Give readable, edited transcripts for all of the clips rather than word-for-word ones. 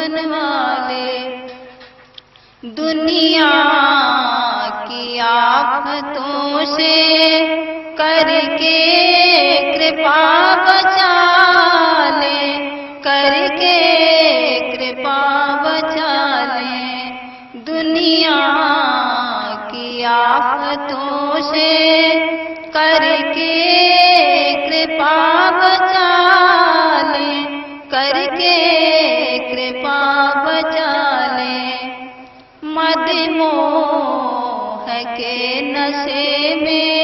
मधुबन वाले, दुनिया की आफतों से करके कृपा बचा ले, करके कृपा बचा ले। दुनिया की आफतों से करके कृपा बचा ले, करके कृपा बचा ले। मदमोह के नशे में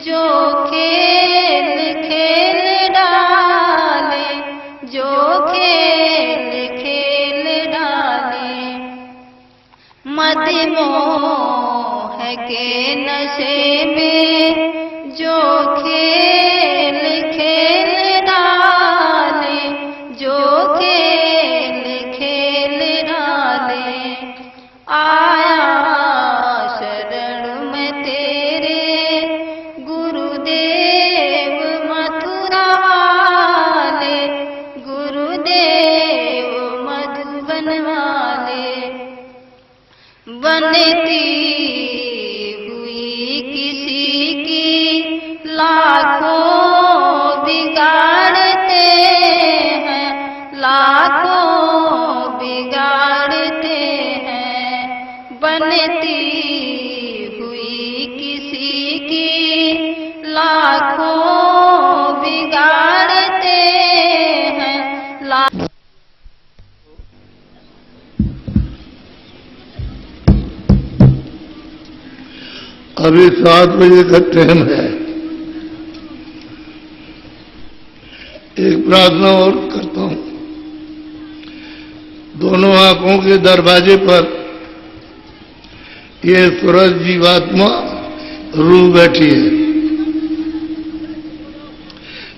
जो खेल खेल डाले, जो खेल खेल डाले। मदमोह के नशे में जो खेल खेल डाले, जो खेल खेल डाले। आया शरण में तेरे गुरुदेव मथुरा वाले, गुरुदेव मधुबन वाले। बनती हुई किसी की लाखों बिगाड़ते हैं, लाखों बिगाड़ते हैं। बनती हुई किसी की लाखों बिगाड़ते हैं। अभी 7 बजे का टाइम है। एक प्रार्थना और करता हूं। दोनों आंखों के दरवाजे पर ये सूरज जीवात्मा रू बैठी है।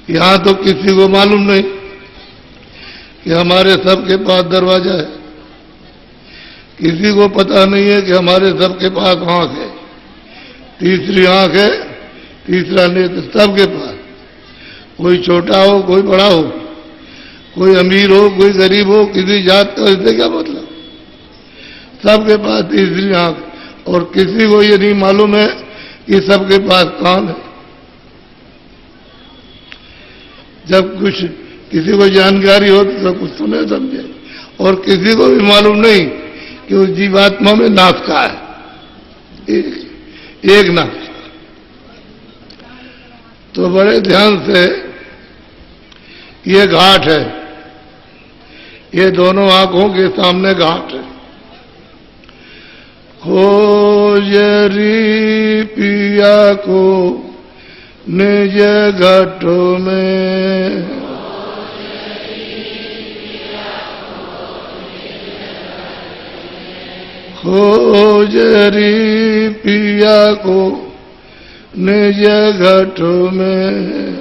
यहां तो किसी को मालूम नहीं कि हमारे सबके पास दरवाजा है। किसी को पता नहीं है कि हमारे सबके पास आंख है, तीसरी आंख है, तीसरा नेत्र सबके पास। कोई छोटा हो, कोई बड़ा हो, कोई अमीर हो, कोई गरीब हो, किसी जात का इससे क्या मतलब, सबके पास तीसरी आंख। और किसी को ये नहीं मालूम है कि सबके पास कान है। जब कुछ किसी को जानकारी हो तो सब कुछ सुने समझे, और किसी को भी मालूम नहीं कि उस जीवात्मा में नाक का है, एक नाक। तो बड़े ध्यान से ये घाट है, ये दोनों आंखों के सामने घाट है। खोजरी पिया को निज घाटों में, खोजरी पिया को निज घाटों में।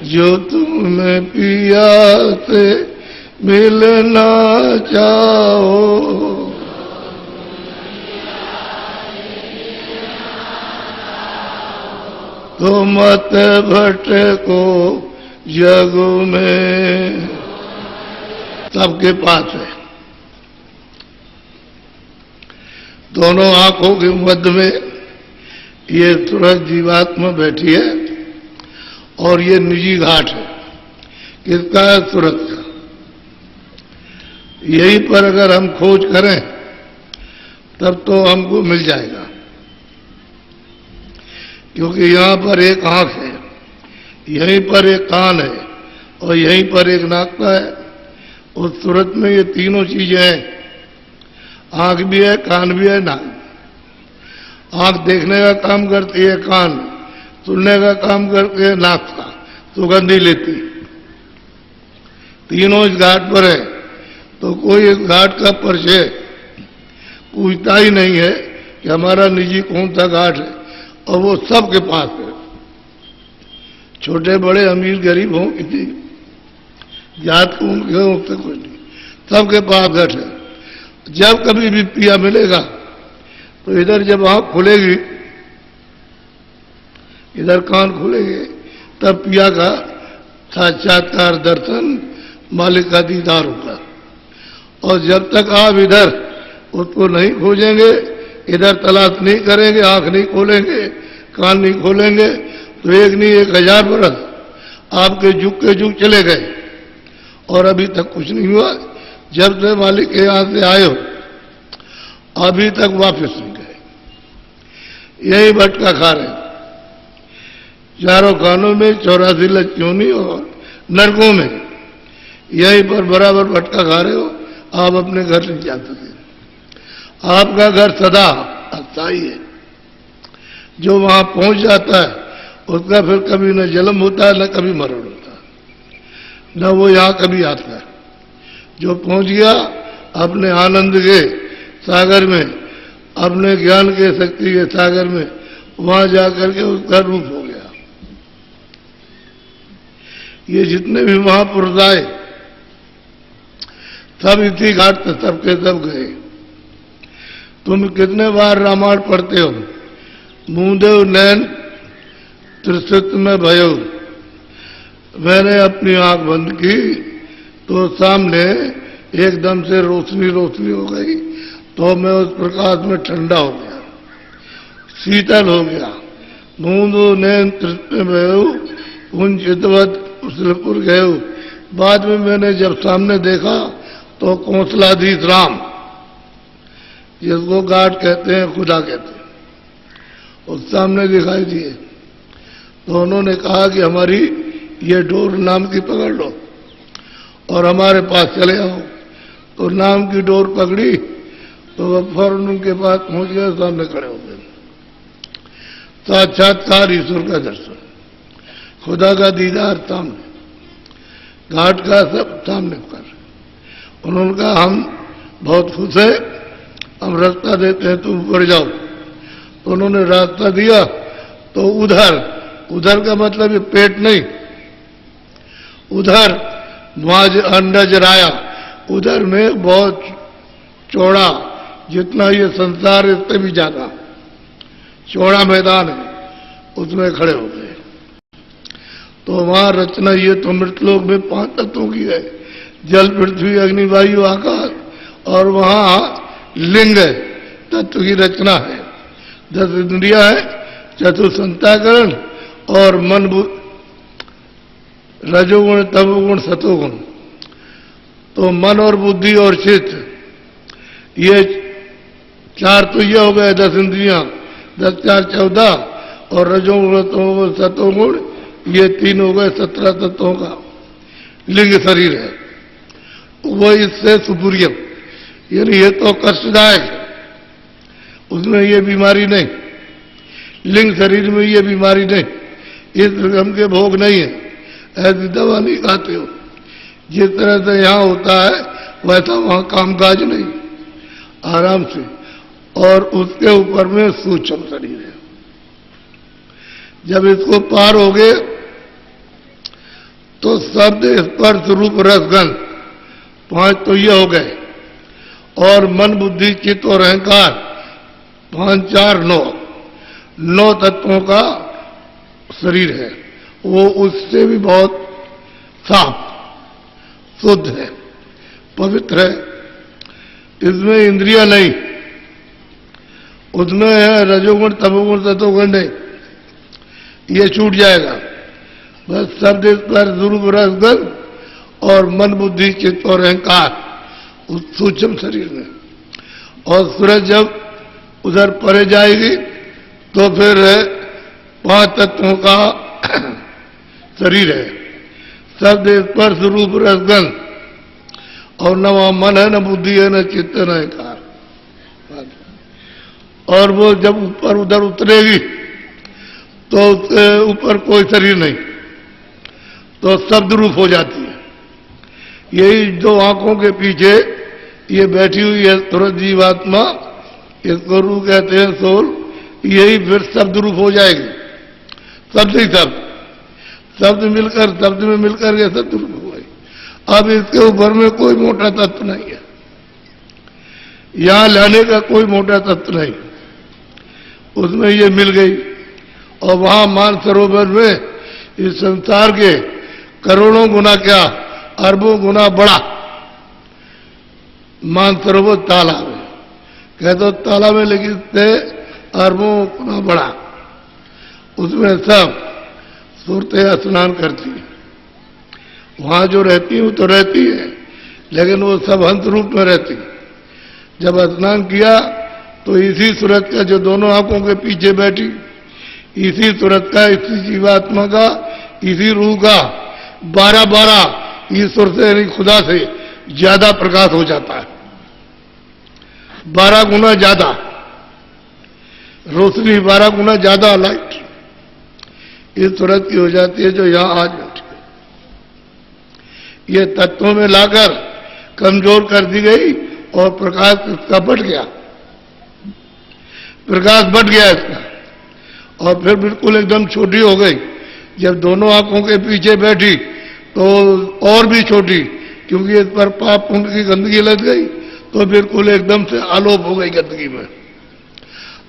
जो तुम्हें पिया से मिलना चाहो, तो मत भटको जग में। सबके पास है। दोनों आंखों के मध्य में ये सूरज जीवात्मा बैठी है, और ये निजी घाट है। किसका है? सूरज का। यहीं पर अगर हम खोज करें तब तो हमको मिल जाएगा, क्योंकि यहां पर एक आंख है, यहीं पर एक कान है, और यहीं पर एक नाक है। उस सूरत में ये तीनों चीजें हैं। आंख भी है, कान भी है, नाक। आंख देखने का काम करती है, कान सुनने का काम करती है, नाक का सुगंधी लेती। तीनों इस घाट पर है, तो कोई इस घाट का परिचय पूछता ही नहीं है कि हमारा निजी कौन सा घाट है, और वो सबके पास है। छोटे बड़े अमीर गरीब हों, किसी जात को उनके उससे कुछ नहीं, सबके पास घट है। जब कभी भी पिया मिलेगा तो इधर जब आंख खुलेगी, इधर कान खुलेंगे, तब पिया का साक्षात्कार दर्शन, मालिक का दीदार होगा। और जब तक आप इधर उसको नहीं खोजेंगे, इधर तलाश नहीं करेंगे, आंख नहीं खोलेंगे, कान नहीं खोलेंगे, तो एक नहीं 1000 बरस आपके जुग के जुग चले गए और अभी तक कुछ नहीं हुआ। जब से मालिक के यहां से आए हो अभी तक वापस नहीं गए, यही भटका खा रहे। चारों खानों में 84 लच्योनी और नरकों में यहीं पर बराबर भटका खा रहे हो। आप अपने घर नहीं जा सकते। आपका घर सदा अस्थायी है। जो वहां पहुंच जाता है उसका फिर कभी न जन्म होता है, न कभी मरण होता है, न वो यहां कभी आता है। जो पहुंच गया अपने आनंद के सागर में, अपने ज्ञान के शक्ति के सागर में, वहां जाकर के उसका रूप हो गया। ये जितने भी महापुरुष आए सब इसी घाट से सबके सब गए। तुम कितने बार रामायण पढ़ते हो? मूंदेव नैन त्रिशत में भयो। मैंने अपनी आंख बंद की तो सामने एकदम से रोशनी रोशनी हो गई, तो मैं उस प्रकाश में ठंडा हो गया, शीतल हो गया। मूंदो नैन त्रिशत में भयो, पुंजितवत उसलपुर गयो। बाद में मैंने जब सामने देखा तो कौशलाधीश राम, जिसको गाड कहते हैं, खुदा कहते हैं, उस सामने दिखाई दिए। तो उन्होंने कहा कि हमारी ये डोर नाम की पकड़ लो और हमारे पास चले आओ। तो नाम की डोर पकड़ी तो वह फौरन उनके पास पहुंच गए, सामने खड़े हो गए। साक्षात्कार ईश्वर का दर्शन, खुदा का दीदार सामने, घाट का सब सामने कर। उन्होंने कहा हम बहुत खुश है, हम रास्ता देते हैं, तुम ऊपर जाओ। तो उन्होंने रास्ता दिया तो उधर का मतलब ये पेट नहीं, उधर वहां अंडजराया, उधर में बहुत चौड़ा, जितना ये संसार इससे भी ज्यादा चौड़ा मैदान है, उसमें खड़े हो गए। तो वहां रचना ये तो मृतलोक में 5 तत्वों की है, जल पृथ्वी अग्नि वायु आकाश, और वहां लिंग तत्व की रचना है। 10 इंद्रिया है, चतुसंताकरण और मन, रजोगुण तमोगुण सतोगुण। तो मन और बुद्धि और चित्त, ये 4 तो ये हो गए 10 इंद्रियां, 10 4 14, और रजोगुण तमोगुण सतोगुण ये 3 हो गए 17 तत्वों का लिंग शरीर है। वो इससे सुपुर्यम, यानी ये तो कष्टदायक है, उसमें ये बीमारी नहीं, लिंग शरीर में ये बीमारी नहीं, इस रकम के भोग नहीं है, ऐसी दवा नहीं खाते हो। जिस तरह से यहां होता है वैसा वहां कामकाज नहीं, आराम से। और उसके ऊपर में सूक्ष्म शरीर है। जब इसको पार हो गए तो शब्द स्पर्श रूप रसगंध 5 तो ये हो गए, और मन बुद्धि चित्त और अहंकार 5 4 9 तत्वों का शरीर है। वो उससे भी बहुत साफ शुद्ध है, पवित्र है। इसमें इंद्रिया नहीं, उसमें है रजोगुण तमोगुण सतोगुण नहीं, ये छूट जाएगा। बस शब्द स्पर्श रूप रसगंध और मन बुद्धि चित्त और अहंकार उस सूक्ष्म शरीर में। और सूरज जब उधर परे जाएगी तो फिर 5 तत्वों का शरीर है, शब्द स्पर्श रूप रसगंध, और न वहां मन है, न बुद्धि है, न चित्त, न अहंकार। और वो जब ऊपर उधर उतरेगी तो उसके ऊपर कोई शरीर नहीं, तो शब्द रूप हो जाती है। यही जो आंखों के पीछे ये बैठी हुई है तुरंत जीवात्मा, इसको रूह कहते हैं, सोल, यही फिर शब्द रूप हो जाएगी। शब्द ही शब्द मिलकर, शब्द में मिलकर के शब्द रूप हो गई। अब इसके ऊपर में कोई मोटा तत्व नहीं है, यहां लाने का कोई मोटा तत्व नहीं, उसमें ये मिल गई। और वहां मानसरोवर में इस संसार के करोड़ों गुना क्या, अरबों गुना बड़ा मानसरोवर तालाब है। कह तो तालाब में लेकिन अरबों गुना बड़ा, उसमें सब सूरतें स्नान करती हैं। वहां जो रहती हूं तो रहती है, लेकिन वो सब हंस रूप में रहती। जब स्नान किया तो इसी सूरत का जो दोनों आंखों के पीछे बैठी, इसी सूरत का, इसी जीवात्मा का, इसी रूह का 12-12 ईश्वर से यानी खुदा से ज्यादा प्रकाश हो जाता है, 12 गुना ज्यादा रोशनी, 12 गुना ज्यादा लाइट इस सूरत की हो जाती है जो यहां आज बैठी है। ये तत्वों में लाकर कमजोर कर दी गई और प्रकाश इसका बढ़ गया, प्रकाश बढ़ गया इसका, और फिर बिल्कुल एकदम छोटी हो गई। जब दोनों आंखों के पीछे बैठी तो और भी छोटी, क्योंकि इस पर पाप पुण्य की गंदगी लग गई, तो बिल्कुल एकदम से आलोप हो गई गंदगी में।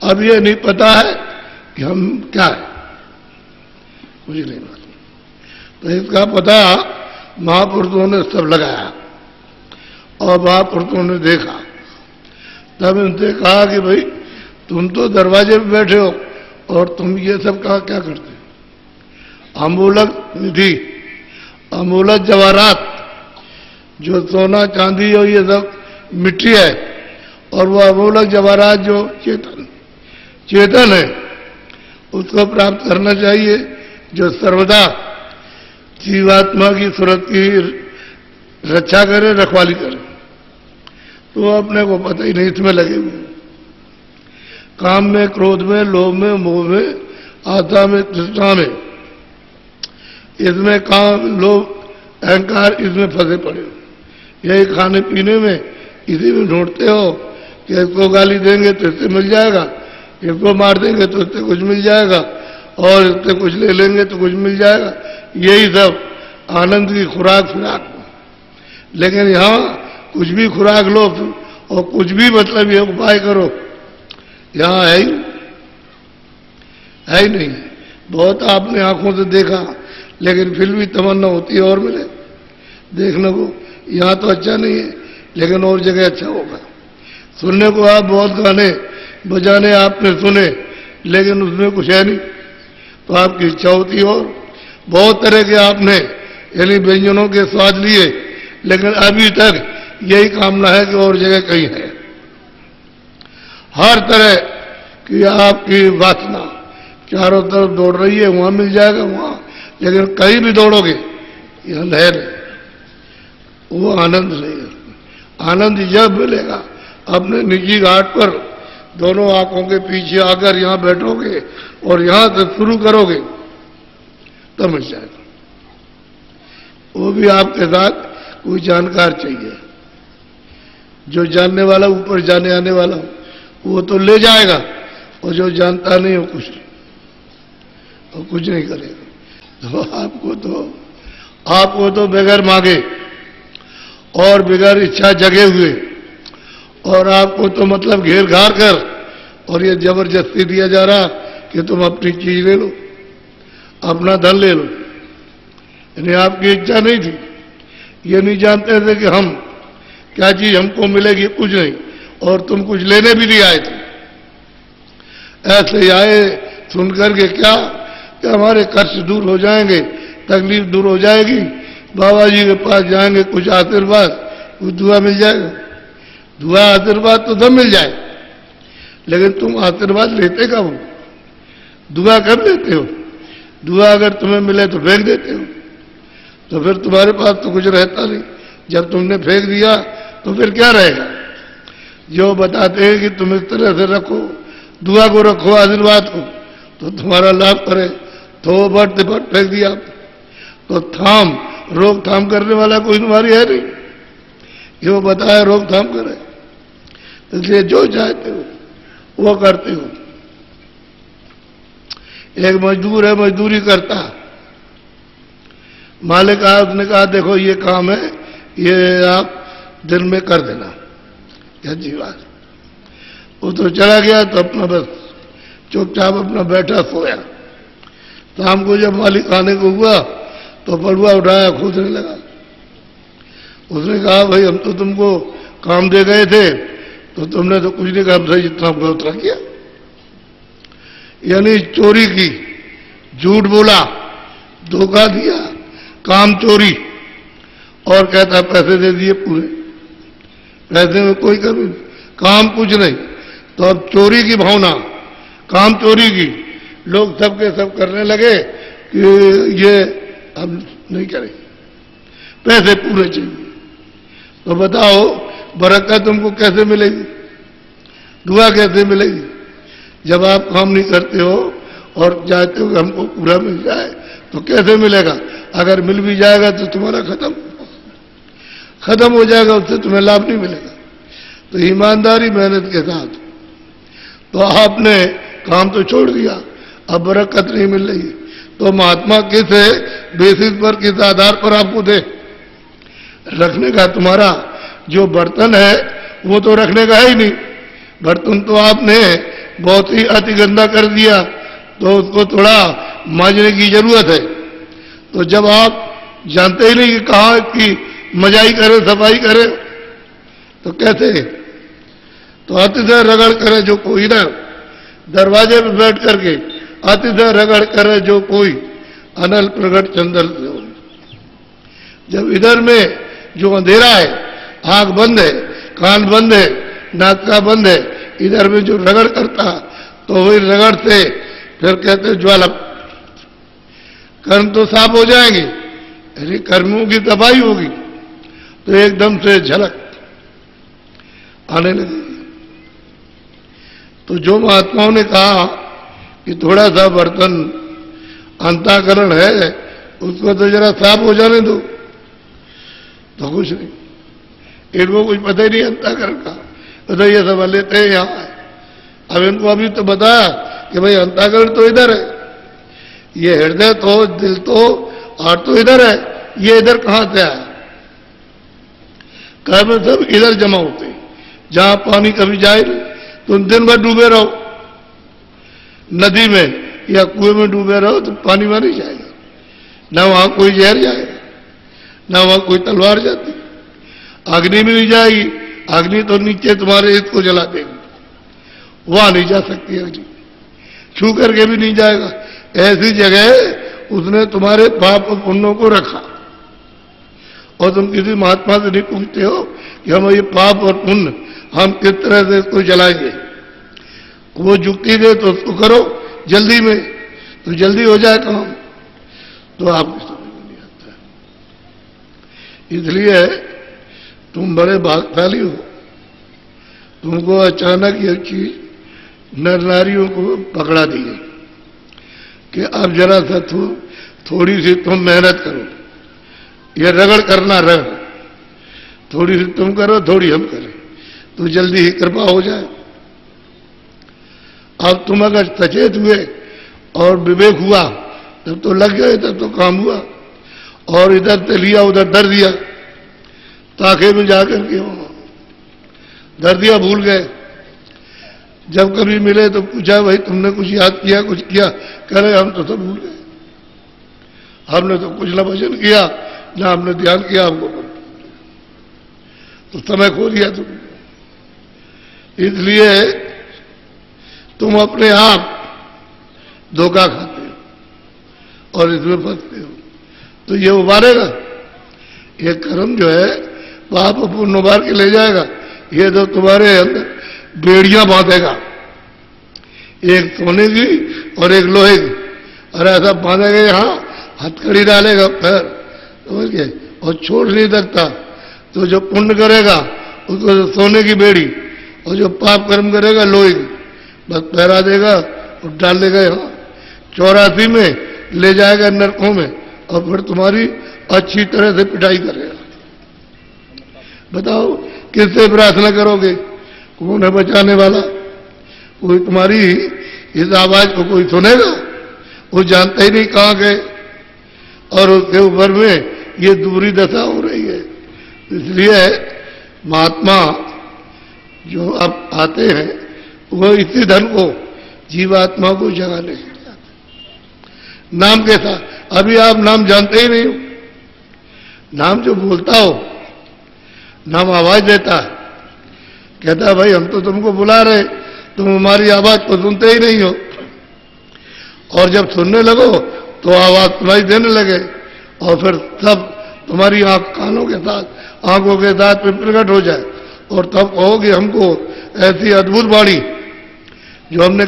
अब ये नहीं पता है कि हम क्या है, मुझे नहीं मालूम। तो इसका पता महापुरुषों ने सब लगाया और महापुरुषों ने देखा, तब उनसे कहा कि भाई तुम तो दरवाजे पे बैठे हो और तुम ये सब कहा क्या करते हो। अमूलक निधि, अमूलक जवाहरात, जो सोना चांदी और ये सब मिट्टी है, और वो अमूलक जवाहरात जो चेतन है, उसको प्राप्त करना चाहिए, जो सर्वदा जीवात्मा की सूरत की रक्षा करे, रखवाली करे। तो अपने को पता ही नहीं, इसमें लगे हुए, काम में, क्रोध में, लोभ में, मोह में, आशा में, तृष्णा में, इसमें काम, लोभ, अहंकार, इसमें फंसे पड़े हो। यही खाने पीने में इसी में ढूंढते हो कि इसको गाली देंगे तो इससे मिल जाएगा, इसको मार देंगे तो इससे कुछ मिल जाएगा, और इससे कुछ ले लेंगे तो कुछ मिल जाएगा। यही सब आनंद की खुराक फिराक। लेकिन यहाँ कुछ भी खुराक लो और कुछ भी मतलब ये उपाय करो, यहां है ही नहीं। बहुत आपने आंखों से देखा, लेकिन फिर भी तमन्ना होती है और मिले देखने को। यहां तो अच्छा नहीं है, लेकिन और जगह अच्छा होगा। सुनने को आप बहुत गाने बजाने आपने सुने, लेकिन उसमें कुछ है नहीं, तो आपकी इच्छा होती और बहुत तरह के आपने यानी व्यंजनों के स्वाद लिए, लेकिन अभी तक यही कामना है कि और जगह कहीं है। हर तरह की आपकी वासना चारों तरफ दौड़ रही है, वहां मिल जाएगा वहां, लेकिन कहीं भी दौड़ोगे यह लहर है, वो आनंद नहीं है। आनंद जब मिलेगा अपने निजी घाट पर दोनों आंखों के पीछे आकर यहां बैठोगे और यहां से शुरू करोगे, तब मिल जाएगा। वो भी आपके साथ कोई जानकार चाहिए, जो जानने वाला, ऊपर जाने आने वाला, वो तो ले जाएगा, और जो जानता नहीं हो कुछ नहीं करेगा। तो आपको तो बगैर मांगे और बगैर इच्छा जगे हुए, और आपको तो मतलब घेर घार कर, और ये जबरदस्ती दिया जा रहा कि तुम अपनी चीज ले लो, अपना धन ले लो। यानी आपकी इच्छा नहीं थी, ये नहीं जानते थे कि हम क्या चीज हमको मिलेगी, कुछ नहीं, और तुम कुछ लेने भी नहीं आए थे। ऐसे आए सुनकर के क्या कि हमारे कष्ट दूर हो जाएंगे, तकलीफ दूर हो जाएगी, बाबा जी के पास जाएंगे, कुछ आशीर्वाद, कुछ दुआ मिल जाएगा। दुआ आशीर्वाद तो सब मिल जाए, लेकिन तुम आशीर्वाद लेते कब हो, दुआ कर देते हो। दुआ अगर तुम्हें मिले तो फेंक देते हो, तो फिर तुम्हारे पास तो कुछ रहता नहीं। जब तुमने फेंक दिया तो फिर क्या रहेगा। जो बताते हैं कि तुम इस तरह से रखो, दुआ को रखो, आशीर्वाद को, तो तुम्हारा लाभ करे, तो बढ़ते बढ़ फेंक दिया तो रोकथाम करने वाला कोई तुम्हारी है नहीं। ये वो बताया रोकथाम करे, इसलिए जो चाहते हो वो करते हो। एक मजदूर है, मजदूरी करता, मालिक आया, उसने कहा देखो ये काम है, ये आप दिन में कर देना, क्या जी बात। वो तो चला गया, तो अपना बस चुपचाप अपना बैठा सोया। शाम को जब मालिक आने को हुआ तो पड़ुआ उठाया, खोदने लगा। उसने कहा, भाई हम तो तुमको काम दे गए थे तो तुमने तो कुछ नहीं काम था, जितना हमको उतना किया। यानी चोरी की, झूठ बोला, धोखा दिया, काम चोरी, और कहता पैसे दे दिए पूरे, पैसे में कोई कमी नहीं, काम कुछ नहीं। तो अब चोरी की भावना, काम चोरी की, लोग सबके सब करने लगे कि ये हम नहीं करें, पैसे पूरे चाहिए। तो बताओ बरकत तुमको कैसे मिलेगी, दुआ कैसे मिलेगी? जब आप काम नहीं करते हो और चाहते हो कि हमको पूरा मिल जाए तो कैसे मिलेगा? अगर मिल भी जाएगा तो तुम्हारा खत्म हो जाएगा, उससे तुम्हें लाभ नहीं मिलेगा। तो ईमानदारी मेहनत के साथ तो आपने काम तो छोड़ दिया, अब बरकत नहीं मिल रही। तो महात्मा किस बेसिस पर, किस आधार पर आपको दे? रखने का तुम्हारा जो बर्तन है वो तो रखने का है ही नहीं। बर्तन तो आपने बहुत ही अति गंदा कर दिया, तो उसको थोड़ा मांजने की जरूरत है। तो जब आप जानते ही नहीं कि कहाँ की मजाई करे, सफाई करे, तो कैसे? तो अतिशय रगड़ करे जो कोई ना, दरवाजे पर बैठ करके अतिशय रगड़ करे जो कोई, अनल प्रगट चंदन से हो। जब इधर में जो अंधेरा है, आंख बंद है, कान बंद है, नाक का बंद है, इधर में जो रगड़ करता, तो वही रगड़ से फिर कहते ज्वाला, कर्म तो साफ हो जाएंगे, अरे कर्मों की तबाही होगी तो एकदम से झलक आने लगेगी। तो जो महात्माओं ने कहा कि थोड़ा सा बर्तन अंतःकरण है, उसको तो जरा साफ हो जाने दो, तो कुछ नहीं, इनको कुछ पता ही नहीं अंतःकरण का, तो ये सब लेते हैं यहाँ। अब इनको अभी तो बताया कि भाई अंतःकरण तो इधर है, ये हृदय तो, दिल तो, हार्ट तो इधर है, ये इधर कहां से आया? कर्म सब इधर जमा होते हैं, जहां पानी कभी जाए नहीं। तुम दिन भर डूबे रहो नदी में या कुएं में डूबे रहो तो पानी में नहीं जाएगा, ना वहां कोई जहर जाएगा, ना वहां कोई तलवार जाती, अग्नि भी नहीं जाएगी, अग्नि तो नीचे तुम्हारे इसको जला देगी, वहां नहीं जा सकती अग्नि, छू करके भी नहीं जाएगा। ऐसी जगह उसने तुम्हारे पाप और पुण्यों को रखा, और तुम किसी महात्मा से नहीं पूछते हो कि हम ये पाप और पुण्य हम किस तरह से इसको जलाएंगे। वो जुक्ति दे तो उसको करो जल्दी में, तो जल्दी हो जाए काम, तो आपको समझ में नहीं आता। इसलिए तुम बड़े भाग्यशाली हो, तुमको अचानक ये चीज नर नारियों को पकड़ा दी है कि अब जरा सा थोड़ी सी तुम मेहनत करो, ये रगड़ करना, रगड़ थोड़ी सी तुम करो, थोड़ी हम करें, तो जल्दी ही कृपा हो जाए। अब तुम अगर सचेत हुए और विवेक हुआ तब तो लग गए, तब तो काम हुआ, और इधर से लिया उधर धर दिया, ताके में जाकर के धर दिया, भूल गए। जब कभी मिले तो पूछा, भाई तुमने कुछ याद किया, कुछ किया? कह रहे हम तो सब भूल गए, हमने तो कुछ ना भजन किया, ना हमने ध्यान किया, हमको तो समय खो दिया तुमने। इसलिए तुम अपने आप धोखा खाते हो और इसमें फंसते हो, तो ये उबारेगा, ये कर्म जो है पाप पुण्य उबार के ले जाएगा। ये तो तुम्हारे अंदर बेड़ियां बांधेगा, एक सोने की और एक लोहे की, और ऐसा बांधेगा यहां, हथकड़ी डालेगा पैर, समझ गए, और छोड़ नहीं सकता। तो जो पुण्य करेगा उसको सोने की बेड़ी, और जो पाप कर्म करेगा लोहे की, बस पैरा देगा और डाल देगा यहाँ 84 में ले जाएगा नरकों में, और फिर तुम्हारी अच्छी तरह से पिटाई करेगा। बताओ किससे प्रार्थना करोगे? कौन है बचाने वाला? कोई तुम्हारी इस आवाज को कोई सुनेगा? वो जानता ही नहीं कहाँ गए, और उसके ऊपर में ये दूरी दशा हो रही है। इसलिए महात्मा जो अब आते हैं वो इसी धन को जीवात्मा को जगाने के लिए आते, नाम के साथ। अभी आप नाम जानते ही नहीं हो। नाम जो बोलता हो, नाम आवाज देता है, कहता है भाई हम तो तुमको बुला रहे, तुम हमारी आवाज को सुनते ही नहीं हो, और जब सुनने लगो तो आवाज सुनाई देने लगे, और फिर सब तुम्हारी कानों के साथ, आंखों के साथ में प्रकट हो जाए, और तब कहोगे हमको ऐसी अद्भुत वाणी जो हमने